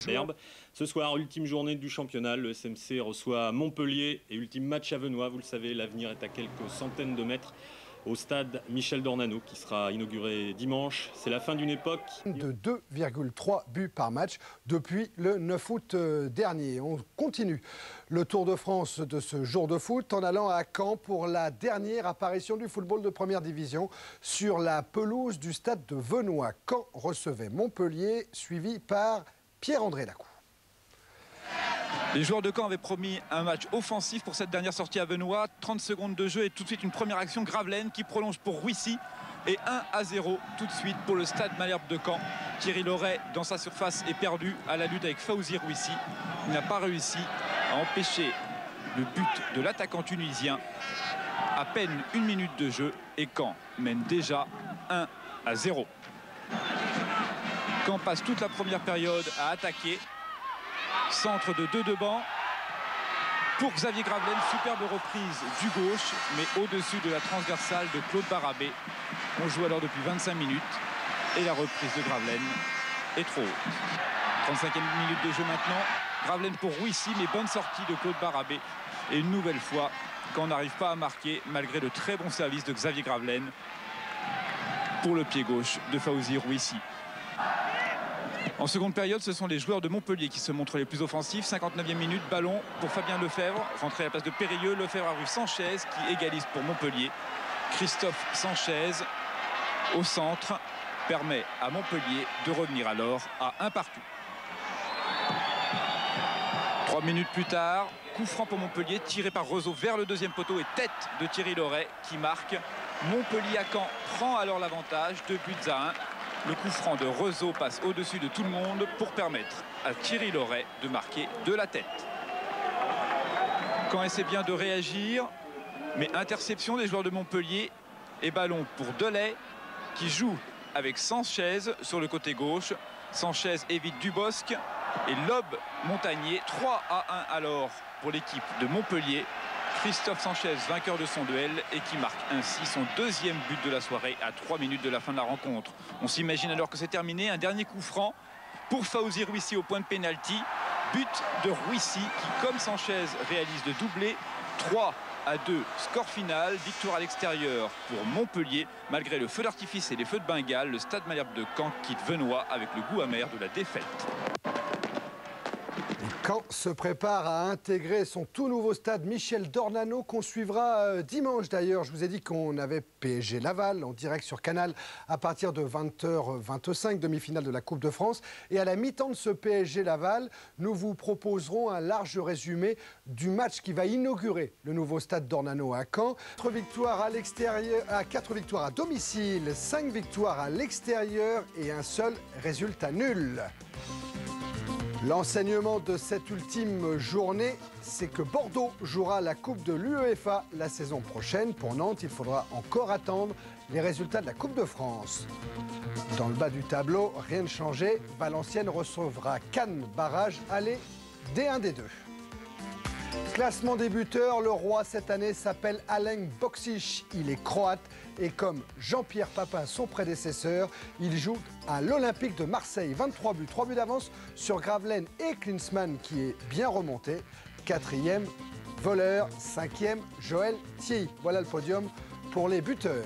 Herbe. Ce soir, ultime journée du championnat, le SMC reçoit Montpellier et ultime match à Venoix. Vous le savez, l'avenir est à quelques centaines de mètres au stade Michel Dornano qui sera inauguré dimanche. C'est la fin d'une époque. De 2,3 buts par match depuis le 9 août dernier. On continue le Tour de France de ce jour de foot en allant à Caen pour la dernière apparition du football de première division sur la pelouse du stade de Venoix. Caen recevait Montpellier, suivi par Pierre-André Lacou. Les joueurs de Caen avaient promis un match offensif pour cette dernière sortie à Venoix. 30 secondes de jeu et tout de suite une première action. Gravelaine qui prolonge pour Rouissy. Et 1-0 tout de suite pour le stade Malherbe de Caen. Thierry Loret dans sa surface est perdu à la lutte avec Fawzi Rouissy. Il n'a pas réussi à empêcher le but de l'attaquant tunisien. À peine une minute de jeu et Caen mène déjà 1-0. Caen passe toute la première période à attaquer. Centre de 2 de banc pour Xavier Gravelaine. Superbe reprise du gauche, mais au-dessus de la transversale de Claude Barabé. On joue alors depuis 25 minutes et la reprise de Gravelaine est trop haute. 35e minute de jeu maintenant. Gravelaine pour Rouissy, mais bonne sortie de Claude Barabé. Et une nouvelle fois, Caen n'arrive pas à marquer malgré le très bon service de Xavier Gravelaine pour le pied gauche de Fawzi Rouissy. En seconde période, ce sont les joueurs de Montpellier qui se montrent les plus offensifs. 59e minute, ballon pour Fabien Lefebvre, rentré à la place de Périlleux. Lefebvre a vu Sanchez qui égalise pour Montpellier. Christophe Sanchez au centre permet à Montpellier de revenir alors à 1 partout. 3 minutes plus tard, coup franc pour Montpellier, tiré par Rezo vers le deuxième poteau et tête de Thierry Loret qui marque. Montpellier à Caen prend alors l'avantage, 2-1. Le coup franc de Rezo passe au-dessus de tout le monde pour permettre à Thierry Loret de marquer de la tête. Caen essaie bien de réagir, mais interception des joueurs de Montpellier et ballon pour Delay qui joue avec Sanchez sur le côté gauche. Sanchez évite Dubosc et lobe Montagnier. 3-1 alors pour l'équipe de Montpellier. Christophe Sanchez, vainqueur de son duel et qui marque ainsi son deuxième but de la soirée à 3 minutes de la fin de la rencontre. On s'imagine alors que c'est terminé. Un dernier coup franc pour Fawzi Rouissy au point de pénalty. But de Rouissy qui, comme Sanchez, réalise le doublé. 3-2, score final. Victoire à l'extérieur pour Montpellier. Malgré le feu d'artifice et les feux de Bengale, le stade Malherbe de Caen quitte Venoix avec le goût amer de la défaite. Caen se prépare à intégrer son tout nouveau stade Michel Dornano qu'on suivra dimanche d'ailleurs. Je vous ai dit qu'on avait PSG Laval en direct sur Canal à partir de 20h25, demi-finale de la Coupe de France. Et à la mi-temps de ce PSG Laval, nous vous proposerons un large résumé du match qui va inaugurer le nouveau stade Dornano à Caen. 4 victoires à l'extérieur, 4 victoires à domicile, 5 victoires à l'extérieur et un seul résultat nul. L'enseignement de cette ultime journée, c'est que Bordeaux jouera la Coupe de l'UEFA la saison prochaine. Pour Nantes, il faudra encore attendre les résultats de la Coupe de France. Dans le bas du tableau, rien ne changé. Valenciennes recevra Cannes barrage aller D1, D2. Classement des buteurs, le roi cette année s'appelle Alen Boksic. Il est croate et comme Jean-Pierre Papin, son prédécesseur, il joue à l'Olympique de Marseille. 23 buts, 3 buts d'avance sur Gravelaine et Klinsmann qui est bien remonté. 4e, Voleur. 5e, Joël Thierry. Voilà le podium pour les buteurs.